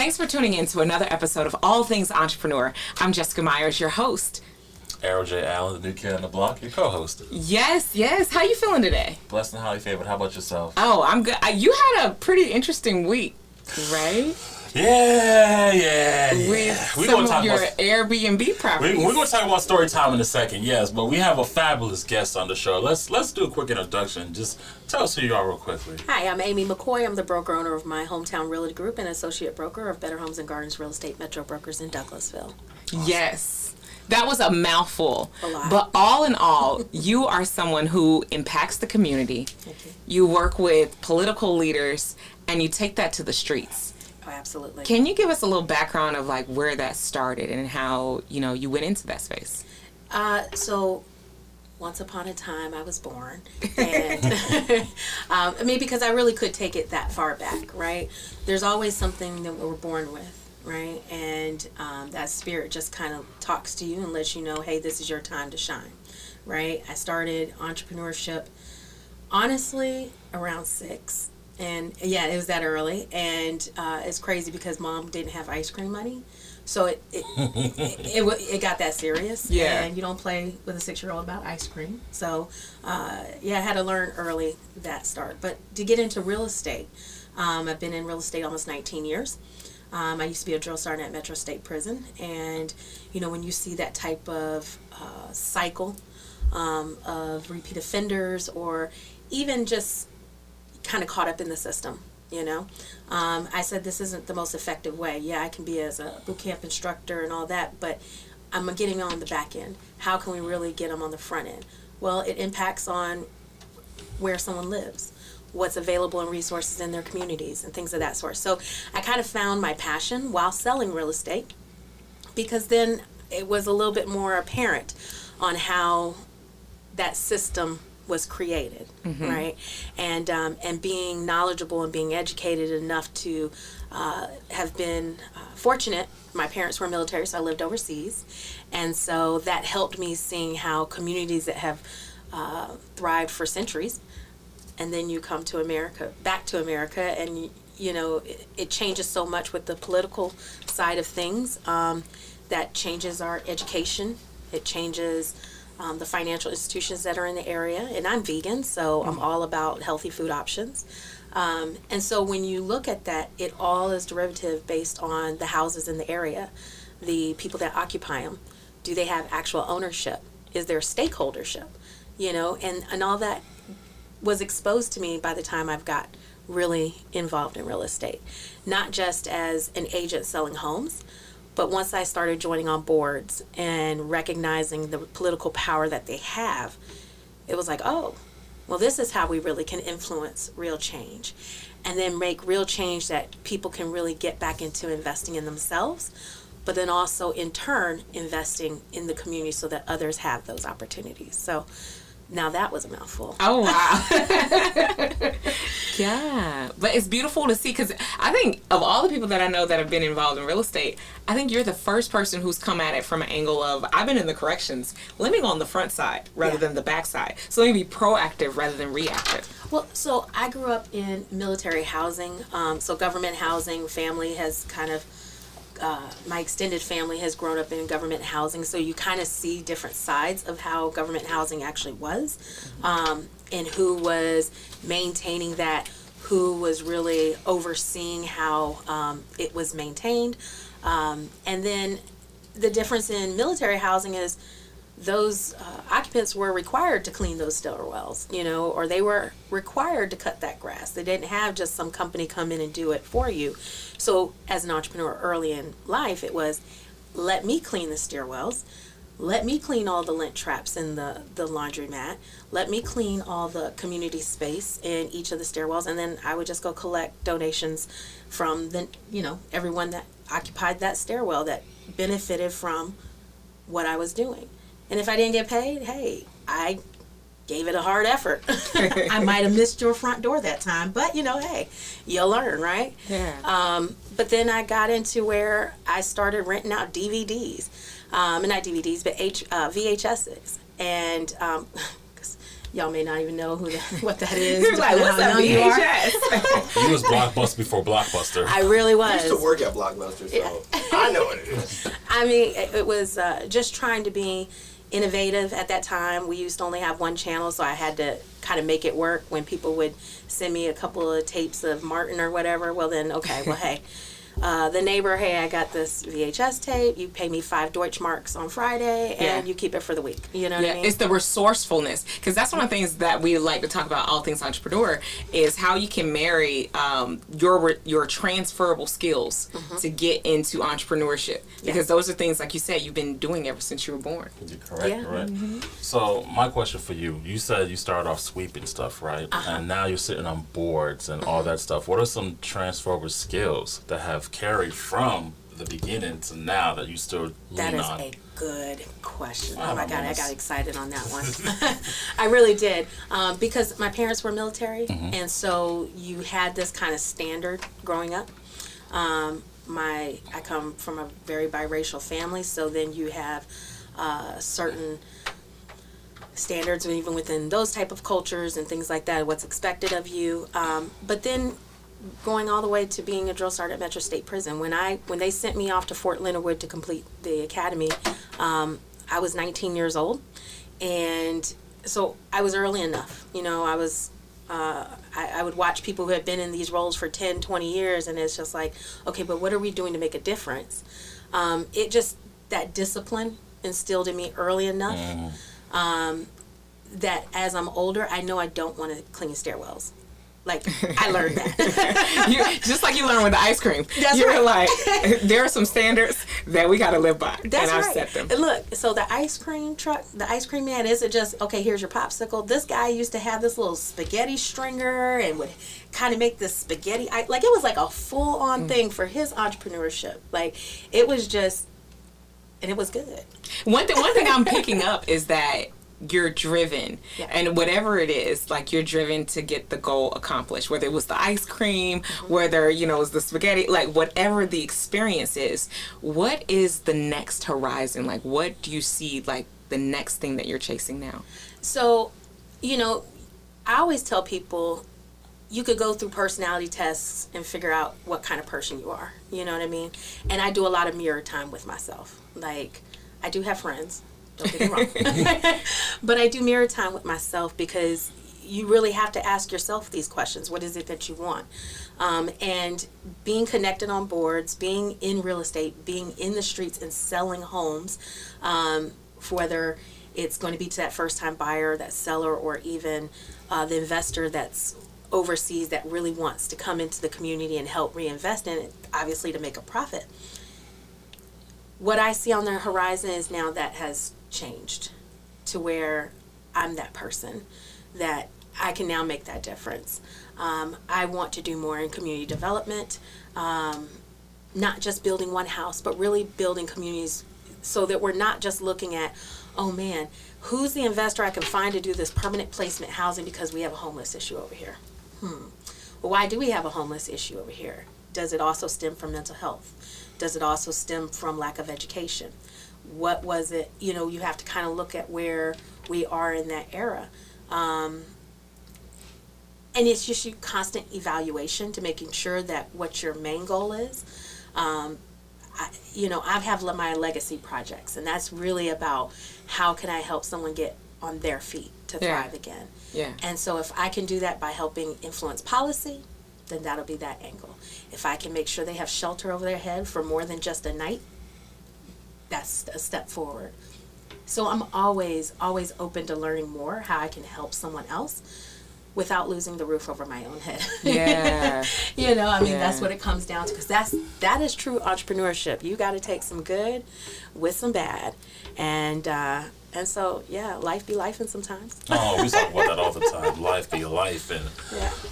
Thanks for tuning in to another episode of All Things Entrepreneur. I'm Jessica Myers, your host. Errol J. Allen, the new kid on the block, your co-host. Yes. How you feeling today? Blessed and highly favored. How about yourself? Oh, I'm good. You had a pretty interesting week, right? Yeah. With some of your Airbnb properties. We're going to talk about story time in a second, yes, but we have a fabulous guest on the show. Let's do a quick introduction. Just tell us who you are real quickly. Hi, I'm Amy McCoy. I'm the broker owner of my hometown realty group and associate broker of Better Homes and Gardens Real Estate Metro Brokers in Douglasville. Awesome. Yes. That was a mouthful. A lot. But all in all, you are someone who impacts the community. Thank you. You work with political leaders, and you take that to the streets. Oh, absolutely. Can you give us a little background of like where that started and how, you went into that space? So once upon a time I was born, and because I really could take it that far back, right? There's always something that we're born with, right? And that spirit just kind of talks to you and lets you know, hey, this is your time to shine, right? I started entrepreneurship, honestly, around 6. And yeah, it was that early, and it's crazy because Mom didn't have ice cream money, so it got that serious. Yeah. And you don't play with a 6-year-old about ice cream. So I had to learn early that start. But to get into real estate, I've been in real estate almost 19 years. I used to be a drill sergeant at Metro State Prison, and when you see that type of cycle of repeat offenders, or even just kind of caught up in the system, I said this isn't the most effective way. Yeah, I can be as a boot camp instructor and all that, but I'm getting on the back end. How can we really get them on the front end? Well, it impacts on where someone lives, what's available in resources in their communities, and things of that sort. So I kind of found my passion while selling real estate, because then it was a little bit more apparent on how that system was created, right? And being knowledgeable and being educated enough to have been fortunate. My parents were military, so I lived overseas, and so that helped me seeing how communities that have thrived for centuries, and then you come to America, back to America, and it changes so much with the political side of things, that changes our education. It changes the financial institutions that are in the area. And I'm vegan, so I'm all about healthy food options. And so when you look at that, it all is derivative based on the houses in the area, the people that occupy them. Do they have actual ownership? Is there stakeholdership? And all that was exposed to me by the time I've got really involved in real estate. Not just as an agent selling homes, but once I started joining on boards and recognizing the political power that they have, it was like, oh, well, this is how we really can influence real change, and then make real change that people can really get back into investing in themselves, but then also in turn investing in the community so that others have those opportunities. So now that was a mouthful. Oh, wow. Yeah. But it's beautiful to see, because I think of all the people that I know that have been involved in real estate, I think you're the first person who's come at it from an angle of, I've been in the corrections. Let me go on the front side rather than the back side. So let me be proactive rather than reactive. Well, so I grew up in military housing. So government housing, family has kind of, my extended family has grown up in government housing, so you kind of see different sides of how government housing actually was, and who was maintaining that, who was really overseeing how it was maintained. And then the difference in military housing is those occupants were required to clean those stairwells, or they were required to cut that grass. They didn't have just some company come in and do it for you. So as an entrepreneur early in life, it was, let me clean the stairwells, let me clean all the lint traps in the laundromat, let me clean all the community space in each of the stairwells, and then I would just go collect donations from everyone that occupied that stairwell that benefited from what I was doing. And if I didn't get paid, hey, I gave it a hard effort. I might have missed your front door that time, but hey, you'll learn, right? Yeah. But then I got into where I started renting out DVDs, not DVDs, but VHSs, and Y'all may not even know what that is. You're like, what's how a young you are. VHS? You was Blockbuster before Blockbuster. I really was. I used to work at Blockbuster, so I know what it is. I mean, it was just trying to be innovative at that time. We used to only have one channel, so I had to kind of make it work. When people would send me a couple of tapes of Martin or whatever, well then, okay, well, hey, the neighbor, hey, I got this VHS tape. You pay me 5 Deutschmarks on Friday, and you keep it for the week. You know what I mean? It's the resourcefulness, because that's one of the things that we like to talk about. All things entrepreneur is how you can marry your transferable skills to get into entrepreneurship, because those are things, like you said, you've been doing ever since you were born. You're correct, right? So my question for you: you said you started off sweeping stuff, right? And now you're sitting on boards and all that stuff. What are some transferable skills that have carried from the beginning to now that you still lean on? That is a good question. Oh my God, I Yes. got excited on that one. I really did, because my parents were military, and so you had this kind of standard growing up. I come from a very biracial family, so then you have certain standards even within those type of cultures and things like that, what's expected of you. But then going all the way to being a drill sergeant at Metro State Prison. When they sent me off to Fort Leonard Wood to complete the academy, I was 19 years old, and so I was early enough. You know, I was. I would watch people who had been in these roles for 10, 20 years, and it's just like, okay, but what are we doing to make a difference? It just, that discipline instilled in me early enough that as I'm older, I know I don't want to clean stairwells. Like, I learned that. Just like you learn with the ice cream. That's You're right. like, there are some standards that we got to live by. That's and I've right. set them. And look, so the ice cream truck, the ice cream man isn't just, okay, here's your popsicle. This guy used to have this little spaghetti stringer and would kind of make this spaghetti. Like, it was like a full-on thing for his entrepreneurship. Like, it was just, and it was good. One thing I'm picking up is that you're driven, and whatever it is, like, you're driven to get the goal accomplished, whether it was the ice cream, whether, you know, it was the spaghetti, like, whatever the experience is. What is the next horizon? Like, what do you see, like, the next thing that you're chasing now? So, you know, I always tell people you could go through personality tests and figure out what kind of person you are. You know what I mean? And I do a lot of mirror time with myself. Like, I do have friends. Don't get me wrong. But I do mirror time with myself, because you really have to ask yourself these questions. What is it that you want? And being connected on boards, being in real estate, being in the streets and selling homes, for whether it's going to be to that first-time buyer, that seller, or even the investor that's overseas that really wants to come into the community and help reinvest in it, obviously to make a profit. What I see on the horizon is now that has changed to where I'm that person that I can now make that difference. I want to do more in community development, not just building one house, but really building communities so that we're not just looking at, oh man, who's the investor I can find to do this permanent placement housing because we have a homeless issue over here. Well, why do we have a homeless issue over here? Does it also stem from mental health? Does it also stem from lack of education? What was it? You know, you have to kind of look at where we are in that era. And it's just your constant evaluation to making sure that what your main goal is. I have my legacy projects, and that's really about how can I help someone get on their feet to thrive again. Yeah. And so if I can do that by helping influence policy, then that'll be that angle. If I can make sure they have shelter over their head for more than just a night, that's a step forward. So I'm always open to learning more how I can help someone else without losing the roof over my own head. Yeah. That's what it comes down to, because that is true entrepreneurship. You got to take some good with some bad, and so life be lifing sometimes. Oh, we talk about that all the time. Life be life, and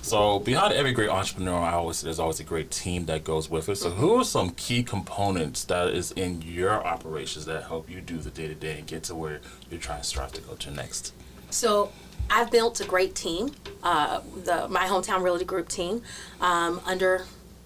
so behind every great entrepreneur, there's always a great team that goes with it. So who are some key components that is in your operations that help you do the day to day and get to where you're trying to strive to go to next? So I've built a great team, my hometown realty group team, under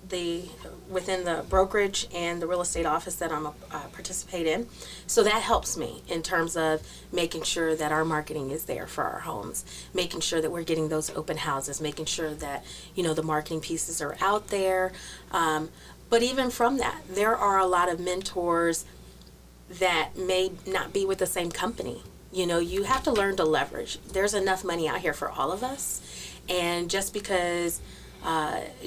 the within the brokerage and the real estate office that I'm a participate in. So that helps me in terms of making sure that our marketing is there for our homes, making sure that we're getting those open houses, making sure that, you know, the marketing pieces are out there. But even from that, there are a lot of mentors that may not be with the same company. You know, you have to learn to leverage. There's enough money out here for all of us. And just because,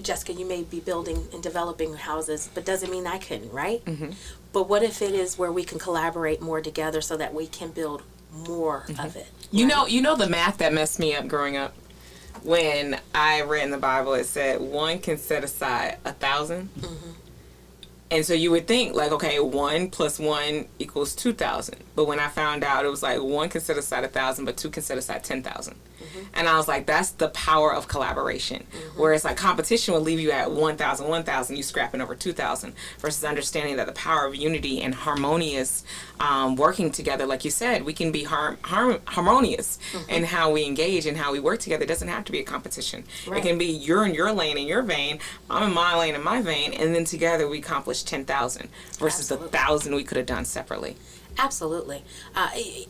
Jessica, you may be building and developing houses, but doesn't mean I couldn't, right? Mm-hmm. But what if it is where we can collaborate more together so that we can build more of it? You know the math that messed me up growing up? When I read in the Bible, it said one can set aside 1,000. Mm-hmm. And so you would think, like, okay, 1 + 1 = 2,000. But when I found out, it was like 1 can set aside 1,000, but 2 can set aside 10,000. Mm-hmm. And I was like, that's the power of collaboration. Mm-hmm. Whereas like competition will leave you at 1,000, you scrapping over 2,000. Versus understanding that the power of unity and harmonious working together, like you said, we can be harmonious in how we engage and how we work together. It doesn't have to be a competition. Right. It can be you're in your lane, in your vein, I'm in my lane, in my vein, and then together we accomplish 10,000 versus the 1,000 we could have done separately. Absolutely.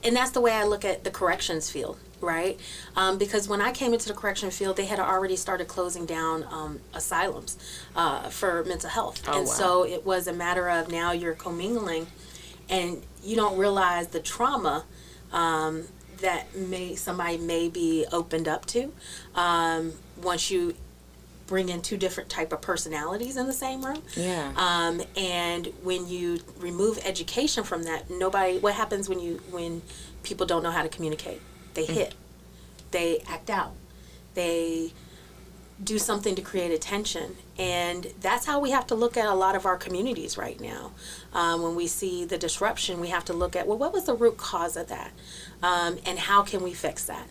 And that's the way I look at the corrections field, right? Because when I came into the correction field, they had already started closing down asylums for mental health. So it was a matter of now you're commingling and you don't realize the trauma that somebody may be opened up to once you bring in two different type of personalities in the same room. Yeah. And when you remove education from that, what happens when people don't know how to communicate? They hit, they act out, they do something to create attention. And that's how we have to look at a lot of our communities right now. When we see the disruption, we have to look at, well, what was the root cause of that? And how can we fix that?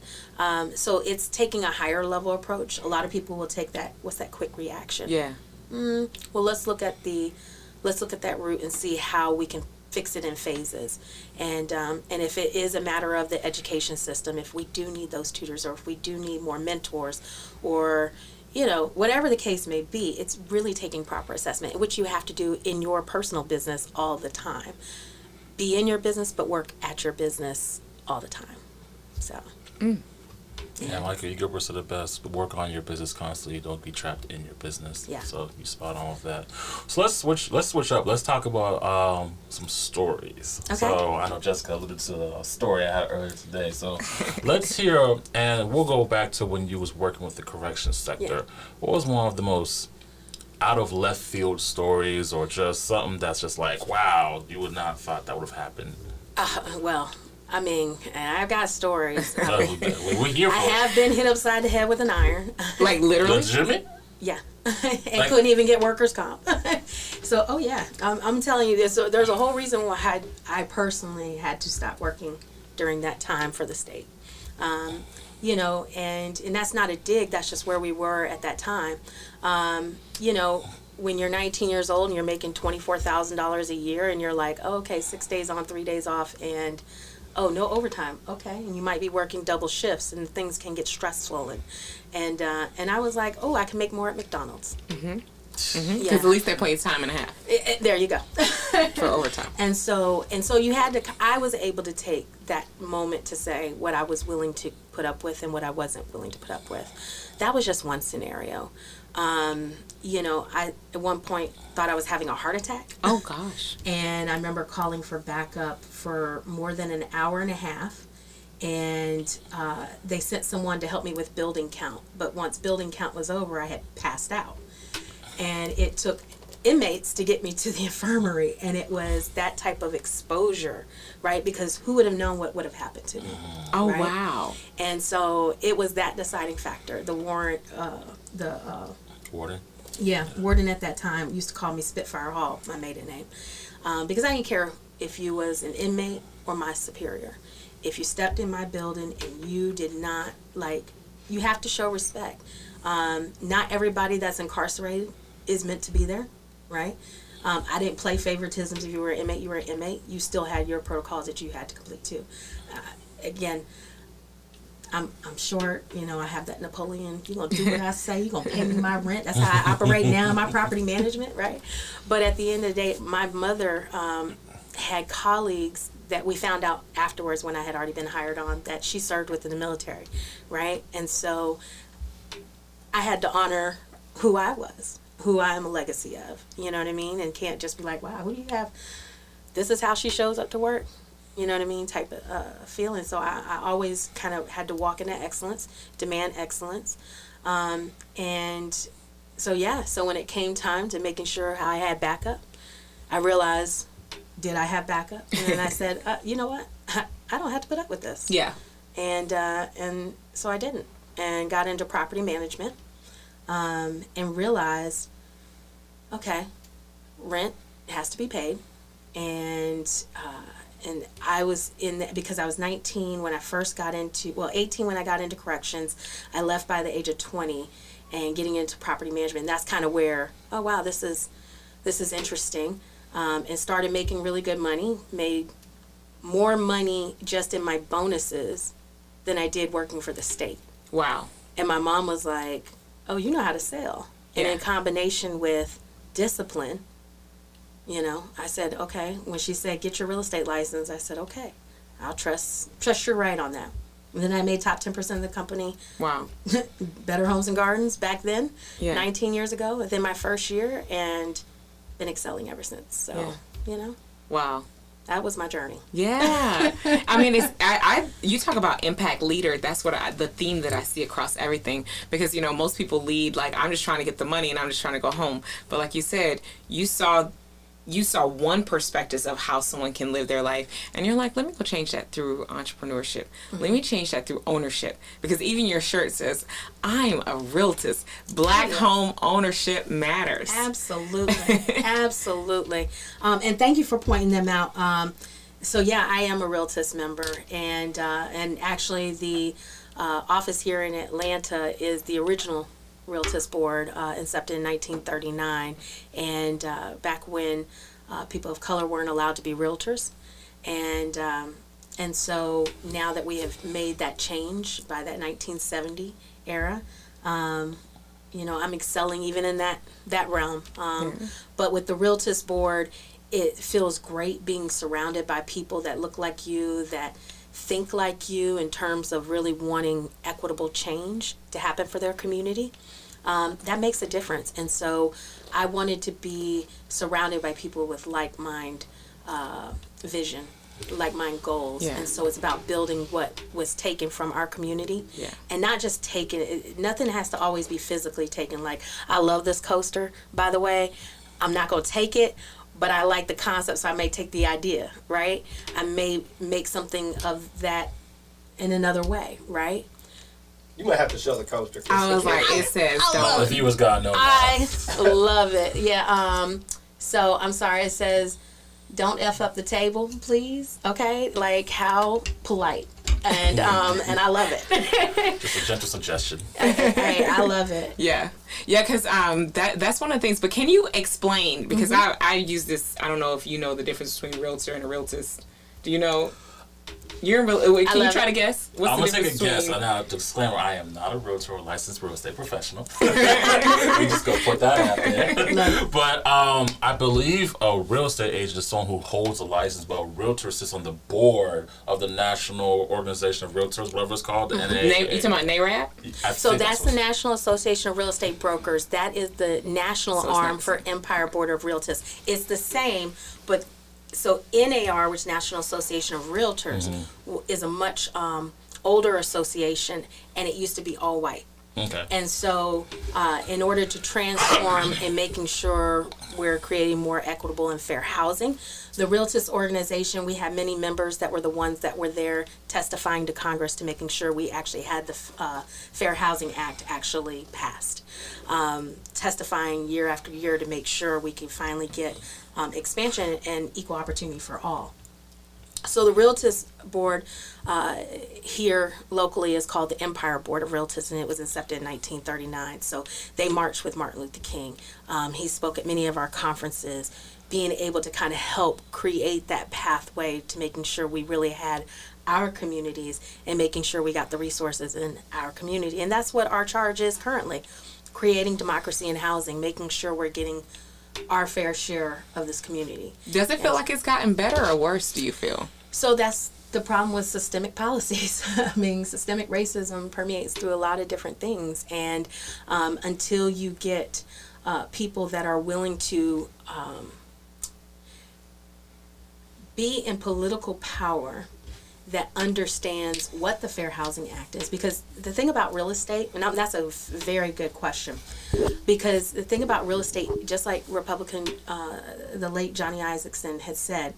So it's taking a higher level approach. A lot of people will take that, what's that quick reaction? Yeah. Well, let's look at that root and see how we can fix it in phases. And if it is a matter of the education system, if we do need those tutors, or if we do need more mentors, or whatever the case may be, it's really taking proper assessment, which you have to do in your personal business all the time. Be in your business, but work at your business all the time. So. Yeah, Michael, you give us the best. Work on your business constantly. Don't be trapped in your business. Yeah. So you spot on with that. So let's switch up. Let's talk about some stories. Okay. So I know Jessica alluded to a story I had earlier today. So let's hear, and we'll go back to when you was working with the corrections sector. Yeah. What was one of the most out of left field stories, or just something that's just like, wow, you would not have thought that would have happened? Well, I mean, I've got stories. We're here for I have been hit upside the head with an iron. Like literally? Legitimate? Yeah. And couldn't even get workers' comp. So, oh yeah, I'm telling you this. So there's a whole reason why I personally had to stop working during that time for the state. And that's not a dig. That's just where we were at that time. When you're 19 years old and you're making $24,000 a year, and you're like, oh, okay, 6 days on, 3 days off, and oh, no overtime. Okay. And you might be working double shifts, and things can get stressful. And I was like, oh, I can make more at McDonald's. Mm-hmm. Because at least they pay time and a half. There you go. For overtime. And so I was able to take that moment to say what I was willing to put up with and what I wasn't willing to put up with. That was just one scenario. I at one point thought I was having a heart attack. Oh gosh. And I remember calling for backup for more than an hour and a half. And they sent someone to help me with building count. But once building count was over, I had passed out. And it took inmates to get me to the infirmary. And it was that type of exposure, right? Because who would have known what would have happened to me? Oh, right? wow. And so it was that deciding factor. The warrant, Warden? Yeah, warden at that time used to call me Spitfire Hall, my maiden name. Because I didn't care if you was an inmate or my superior. If you stepped in my building and you did not, you have to show respect. Not everybody that's incarcerated is meant to be there, right? I didn't play favoritisms. If you were an inmate, you were an inmate. You still had your protocols that you had to complete too. Again, I'm short, I have that Napoleon, you're going to do what I say, you're going to pay me my rent. That's how I operate now in my property management, right? But at the end of the day, my mother had colleagues that we found out afterwards when I had already been hired on that she served with in the military, right? And so I had to honor who I was, who I am a legacy of, you know what I mean? And can't just be like, wow, who do you have? This is how she shows up to work, you know what I mean, type of feeling. So I always kind of had to walk in that excellence, demand excellence. And so, so when it came time to making sure I had backup, I realized, did I have backup? And then I said, you know what? I don't have to put up with this. Yeah. And so I didn't, and got into property management, and realized, okay, rent has to be paid, and I was in that because I was 19 when I first got into, 18 when I got into corrections. I left by the age of 20, and getting into property management. That's kind of where, oh wow, this is interesting. And started making really good money, made more money just in my bonuses than I did working for the state. Wow. And my mom was like, oh, you know how to sell. And in combination with discipline, I said, okay. When she said, get your real estate license, I said, okay, I'll trust you're right on that. And then I made top 10% of the company. Wow. Better Homes and Gardens back then, Yeah. 19 years ago, within my first year, and been excelling ever since. So, Wow. that was my journey. Yeah. I mean, you talk about impact leader. That's what the theme that I see across everything. Because, most people lead like, I'm just trying to get the money and I'm just trying to go home. But like you said, you saw one perspective of how someone can live their life, and you're like, let me go change that through entrepreneurship. Let me change that through ownership, because even your shirt says, I'm a realtist. Black home ownership matters. Absolutely. Absolutely. And thank you for pointing them out. So I am a realtist member, and actually the office here in Atlanta is the original Realtist Board, incepted in 1939, and back when people of color weren't allowed to be realtors, and so now that we have made that change by that 1970 era, I'm excelling even in that realm. But with the Realtist Board, it feels great being surrounded by people that look like you, that think like you in terms of really wanting equitable change to happen for their community. That makes a difference. And so I wanted to be surrounded by people with like-mind vision, like-mind goals. Yeah. And so it's about building what was taken from our community. Yeah. And not just taken, nothing has to always be physically taken. Like, I love this coaster, by the way. I'm not going to take it, but I like the concept, so I may take the idea, right? I may make something of that in another way, right? You might have to show the coaster. I was like, it says All the viewers gotta know. I love it. Yeah. So I'm sorry. It says, "Don't f up the table, please." Okay. Like, how polite. And I love it. Just a gentle suggestion. Hey, I love it. Yeah, because that's one of the things. But can you explain? Because I use this. I don't know if you know the difference between realtor and a realtist. Do you know? Can you try to guess? What's I'm the gonna take a guess. between... Now, disclaimer: I am not a realtor or licensed real estate professional. We just go put that out there. But I believe a real estate agent is someone who holds a license, but a realtor sits on the board of the National Organization of Realtors, whatever it's called. The NAA. You talking about NARAB? So that's the National Association of Real Estate Brokers. That is the national arm for Empire Board of Realtors. It's the same, but so NAR, which is National Association of Realtors, is a much older association, and it used to be all white. Okay. And so in order to transform and making sure we're creating more equitable and fair housing, the Realtors organization, we had many members that were the ones that were there testifying to Congress to making sure we actually had the Fair Housing Act actually passed. Testifying year after year to make sure we can finally get expansion and equal opportunity for all. So the Realtors Board here locally is called the Empire Board of Realtors, and it was incepted in 1939. So they marched with Martin Luther King. He spoke at many of our conferences. being able to kind of help create that pathway to making sure we really had our communities and making sure we got the resources in our community. And that's what our charge is currently, creating democracy in housing, making sure we're getting our fair share of this community. Does it feel like it's gotten better or worse, do you feel? So that's the problem with systemic policies. I mean, systemic racism permeates through a lot of different things. And until you get people that are willing to be in political power that understands what the Fair Housing Act is. Because the thing about real estate, and that's a very good question, because the thing about real estate, just like Republican, the late Johnny Isaacson had said,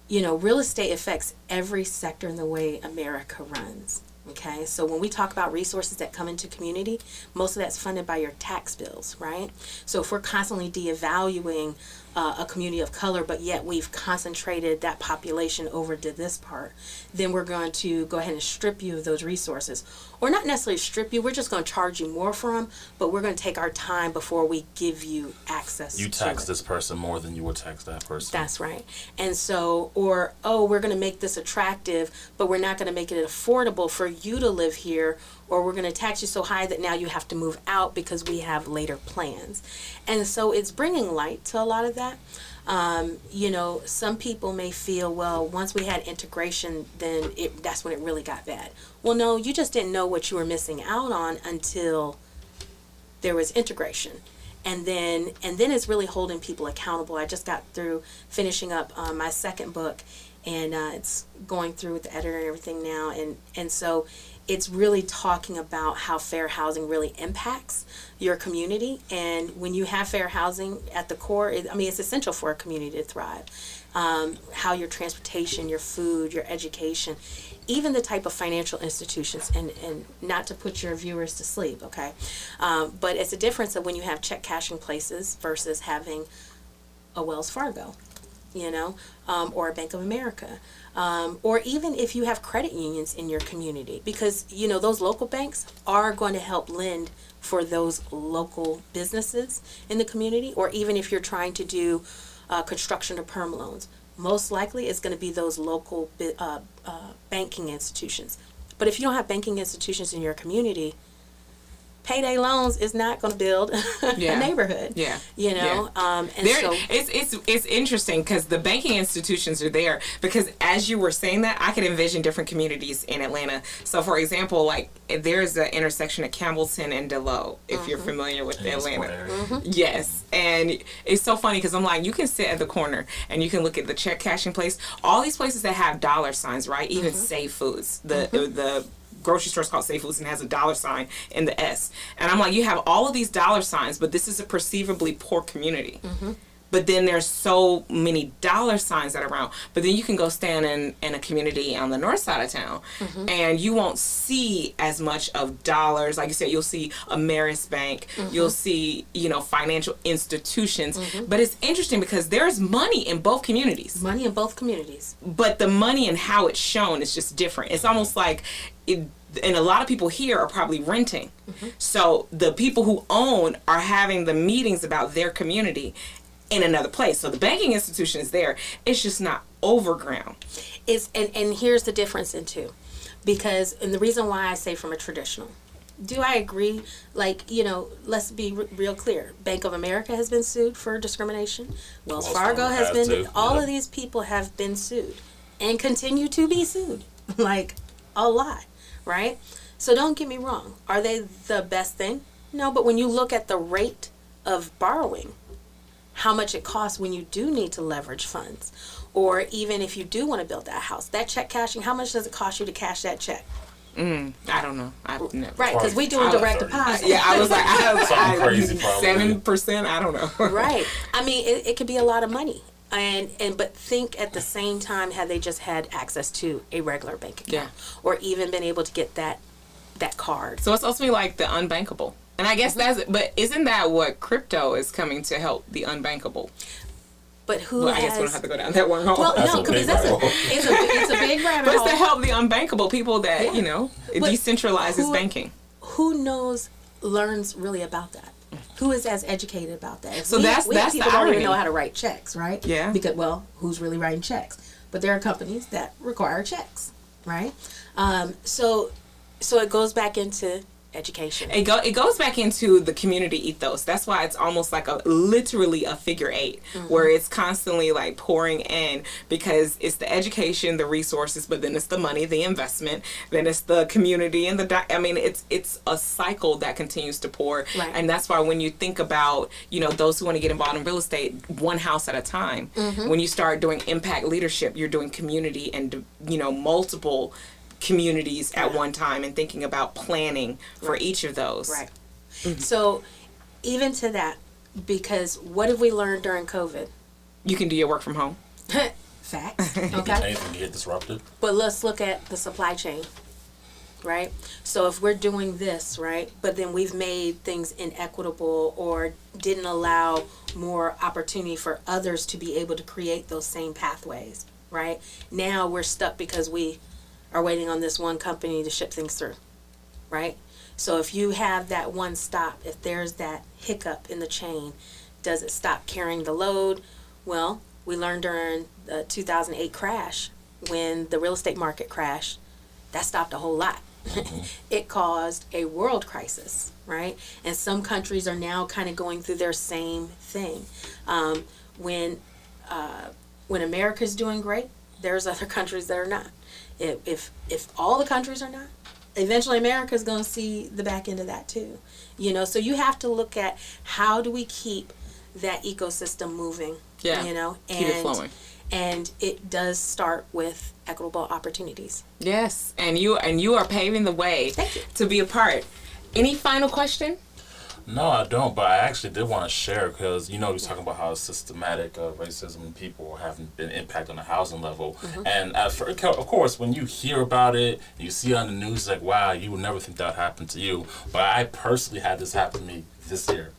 you know, real estate affects every sector in the way America runs. Okay, so when we talk about resources that come into community, most of that's funded by your tax bills, right? So if we're constantly devaluing a community of color, but yet we've concentrated that population over to this part, then we're going to go ahead and strip you of those resources. Or not necessarily strip you, we're just going to charge you more for them, but we're going to take our time before we give you access to it. You tax this person more than you would tax that person. That's right. And so, or, oh, we're going to make this attractive, but we're not going to make it affordable for you to live here, or we're going to tax you so high that now you have to move out because we have later plans. And so it's bringing light to a lot of that. You know, some people may feel, well, once we had integration, then that's when it really got bad. Well, no, you just didn't know what you were missing out on until there was integration. And then it's really holding people accountable. I just got through finishing up my second book, and it's going through with the editor and everything now. And so it's really talking about how fair housing really impacts your community. And when you have fair housing at the core, it's essential for a community to thrive. How your transportation, your food, your education, even the type of financial institutions, and not to put your viewers to sleep, okay? But it's a difference of when you have check cashing places versus having a Wells Fargo, you know, or a Bank of America. Or even if you have credit unions in your community, because, you know, those local banks are going to help lend for those local businesses in the community, or even if you're trying to do construction or perm loans, most likely it's going to be those local banking institutions. But if you don't have banking institutions in your community, payday loans is not going to build a neighborhood. Yeah. You know, and so it's interesting because the banking institutions are there, because as you were saying that, I could envision different communities in Atlanta. So for example, like there's an intersection at Campbellton and Delowe, if you're familiar with Atlanta. Yes. And it's so funny because I'm like, you can sit at the corner and you can look at the check cashing place, all these places that have dollar signs, right? Even Safe Foods, the grocery store's called Safe Foods and has a dollar sign in the S. And I'm like, you have all of these dollar signs, but this is a perceivably poor community. But then there's so many dollar signs that are around. But then you can go stand in a community on the north side of town, and you won't see as much of dollars. Like you said, you'll see Ameris Bank, you'll see, you know, financial institutions. But it's interesting because there's money in both communities. money in both communities. But the money and how it's shown is just different. It's almost like and a lot of people here are probably renting. So the people who own are having the meetings about their community in another place. So the banking institution is there. It's just not overground. And here's the difference in two. Because, and the reason why I say from a traditional, do I agree? Like, you know, let's be real clear. Bank of America has been sued for discrimination. Wells Fargo has been, all of these people have been sued and continue to be sued. Like, a lot, right? So don't get me wrong. Are they the best thing? No, but when you look at the rate of borrowing, how much it costs when you do need to leverage funds, or even if you do want to build that house, that check cashing, how much does it cost you to cash that check? I don't know. I've never. Right, because we doing direct deposit. Yeah, I was like, something crazy, probably 7%. I don't know. Right. I mean, it could be a lot of money. But think at the same time, had they just had access to a regular bank account, or even been able to get that card. So it's supposed to be like the unbankable. And I guess but isn't that what crypto is coming to help, the unbankable? But who I guess we don't have to go down that wormhole. Well, no, because it's a big rabbit But hole. it's to help the unbankable people that, you know, it But decentralizes banking. Who learns really about that? Who is as educated about that? So that's people the don't irony. even know how to write checks, right? Yeah. Because, well, who's really writing checks? But there are companies that require checks, right? So it goes back into education. It goes back into the community ethos. That's why it's almost like literally a figure eight, where it's constantly like pouring in, because it's the education, the resources, but then it's the money, the investment, then it's the community and it's a cycle that continues to pour. Right. And that's why when you think about, those who want to get involved in real estate, one house at a time, when you start doing impact leadership, you're doing community and, multiple communities at one time, and thinking about planning for each of those. Right. So even to that, because what have we learned during COVID? You can do your work from home. Facts. Okay. Anything get disrupted. But let's look at the supply chain, right? So if we're doing this, right, but then we've made things inequitable or didn't allow more opportunity for others to be able to create those same pathways, right? Now we're stuck because we are waiting on this one company to ship things through, right? So if you have that one stop, if there's that hiccup in the chain, does it stop carrying the load? Well, we learned during the 2008 crash, when the real estate market crashed, that stopped a whole lot. It caused a world crisis, right? And some countries are now kind of going through their same thing. When America's doing great, there's other countries that are not. If all the countries are not, eventually America's going to see the back end of that too. So you have to look at how do we keep that ecosystem moving, Yeah. and Keep it flowing. And it does start with equitable opportunities. Yes, and you are paving the way Thank you. to be a part. Any final question? No, I don't, but I actually did want to share because, you're talking about how systematic racism and people haven't been impacted on the housing level. And of course, when you hear about it, you see it on the news, like, wow, you would never think that would happen to you. But I personally had this happen to me this year.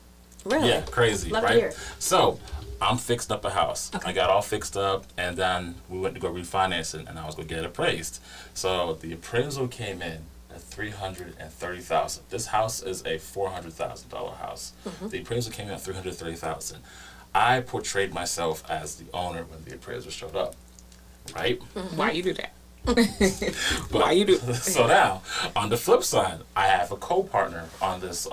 Really? Yeah, crazy, Love to right? hear it. So, I'm fixing up a house. Okay. I got all fixed up, and then we went to go refinance it, and I was going to get it appraised. So, the appraisal came in at $330,000. This house is a $400,000 house. The appraisal came in at $330,000. I portrayed myself as the owner when the appraiser showed up, right? Why you do that? But, Why you do? So now, on the flip side, I have a co-partner on this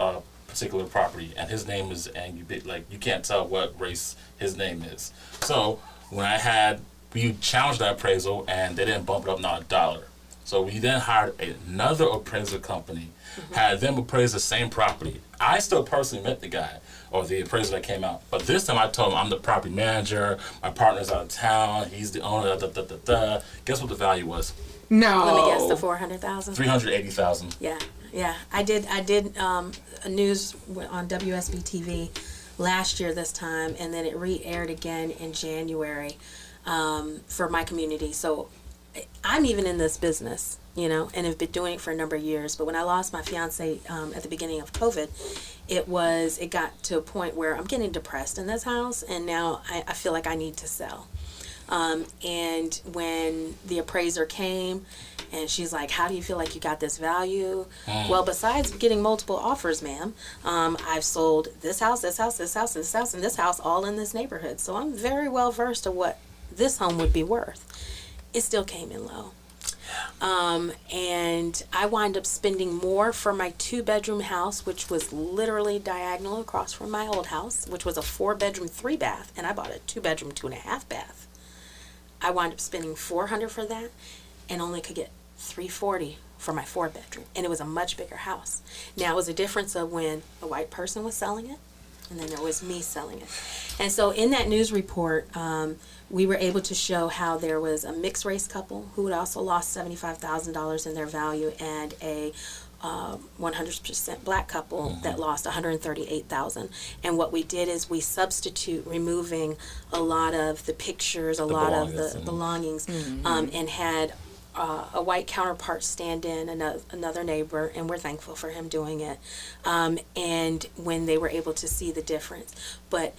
particular property, and his name is, and you can't tell what race his name is. So when we challenged that appraisal, and they didn't bump it up not a dollar. So we then hired another appraiser company, had them appraise the same property. I still personally met the guy, or the appraiser that came out. But this time I told him I'm the property manager, my partner's out of town, he's the owner, Guess what the value was? No. Let me guess, the 400,000. $380,000. Yeah. I did a news on WSB TV last year this time, and then it re-aired again in January for my community. So I'm even in this business, and have been doing it for a number of years. But when I lost my fiance at the beginning of COVID, it got to a point where I'm getting depressed in this house, and now I feel like I need to sell. And when the appraiser came, and she's like, how do you feel like you got this value? Well, besides getting multiple offers, ma'am, I've sold this house, this house, this house, this house, and this house, all in this neighborhood. So I'm very well versed of what this home would be worth. It still came in low. And I wind up spending more for my 2-bedroom house, which was literally diagonal across from my old house, which was a 4-bedroom, 3-bath, and I bought a 2-bedroom, 2.5-bath. I wound up spending $400 for that, and only could get $340 for my 4-bedroom, and it was a much bigger house. Now it was a difference of when a white person was selling it, and then there was me selling it. And so in that news report, we were able to show how there was a mixed race couple who had also lost $75,000 in their value, and a 100% black couple that lost $138,000. And what we did is we substitute removing a lot of the pictures, a lot of the belongings, and had a white counterpart stand in, another neighbor, and we're thankful for him doing it. And when they were able to see the difference. But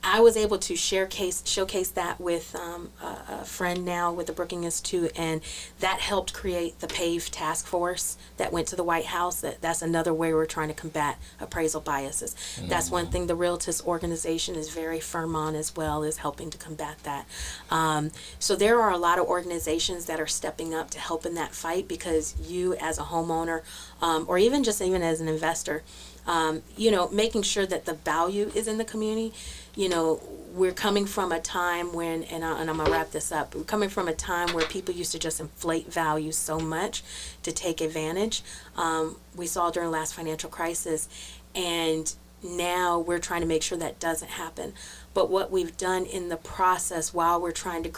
I was able to showcase that with a friend now with the Brookings Institute, and that helped create the PAVE task force that went to the White House. That's another way we're trying to combat appraisal biases. That's one thing the Realtors organization is very firm on as well, is helping to combat that. So there are a lot of organizations that are stepping up to help in that fight, because you as a homeowner, or even as an investor, making sure that the value is in the community. We're coming from a time when, and I'm going to wrap this up, we're coming from a time where people used to just inflate value so much to take advantage. We saw during the last financial crisis, and now we're trying to make sure that doesn't happen. But what we've done in the process while we're trying to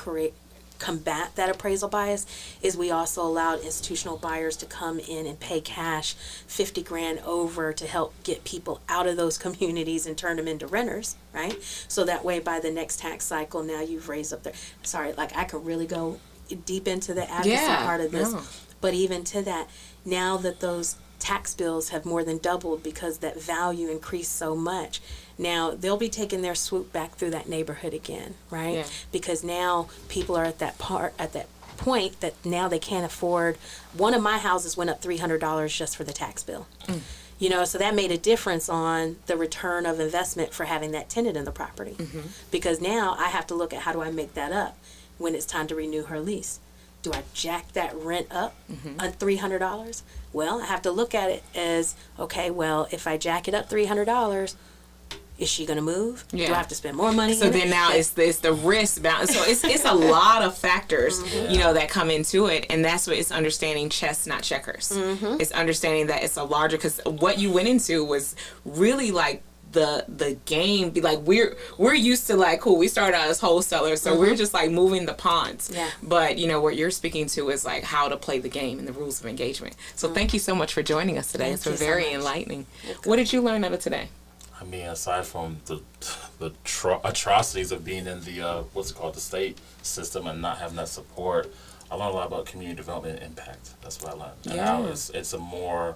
combat that appraisal bias is we also allowed institutional buyers to come in and pay cash $50,000 over to help get people out of those communities and turn them into renters, right? So that way by the next tax cycle, now you've raised up I could really go deep into the advocacy part of this. No. But even to that, now that those tax bills have more than doubled because that value increased so much, now they'll be taking their swoop back through that neighborhood again, right? Yeah. Because now people are at that point that now they can't afford. One of my houses went up $300 just for the tax bill. So that made a difference on the return of investment for having that tenant in the property. Because now I have to look at how do I make that up when it's time to renew her lease. Do I jack that rent up on $300? Well, I have to look at it as, okay, well, if I jack it up $300, is she going to move? Yeah. Do I have to spend more money? So then now it's the risk balance. So it's a lot of factors, that come into it, and that's what it's understanding chess, not checkers. It's understanding that it's a larger, because what you went into was really like the game. Be like we're used to cool. We started out as wholesalers, so we're just like moving the pawns. Yeah. But what you're speaking to is like how to play the game and the rules of engagement. So thank you so much for joining us today. It's been very enlightening. What did you learn out of today? I mean, aside from the atrocities of being in the the state system and not having that support, I learned a lot about community development and impact. That's what I learned. And now it's more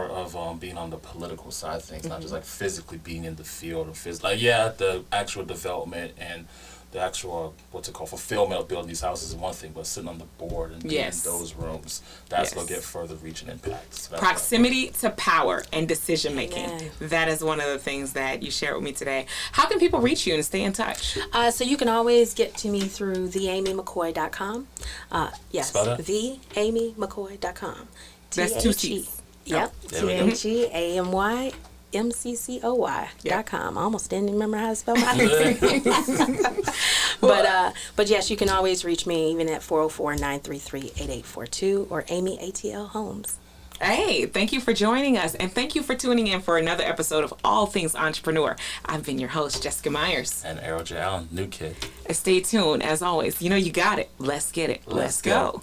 of being on the political side of things, not just like physically being in the field the actual development and the actual fulfillment of building these houses is one thing, but sitting on the board and being in those rooms, that's going to get further reach and impact. So proximity to power and decision making. That is one of the things that you shared with me today. How can people reach you and stay in touch? So you can always get to me through theamymccoy.com. Yes, theamymccoy.com. That's 2 C's. Yep, TheAmyMcCoy.com. I almost didn't remember how to spell my name. But yes, you can always reach me even at 404-933-8842 or Amy ATL Homes. Hey, thank you for joining us, and thank you for tuning in for another episode of All Things Entrepreneur. I've been your host, Jessica Myers. And Errol J. Allen, new kid. Stay tuned. As always, you got it. Let's get it. Let's go.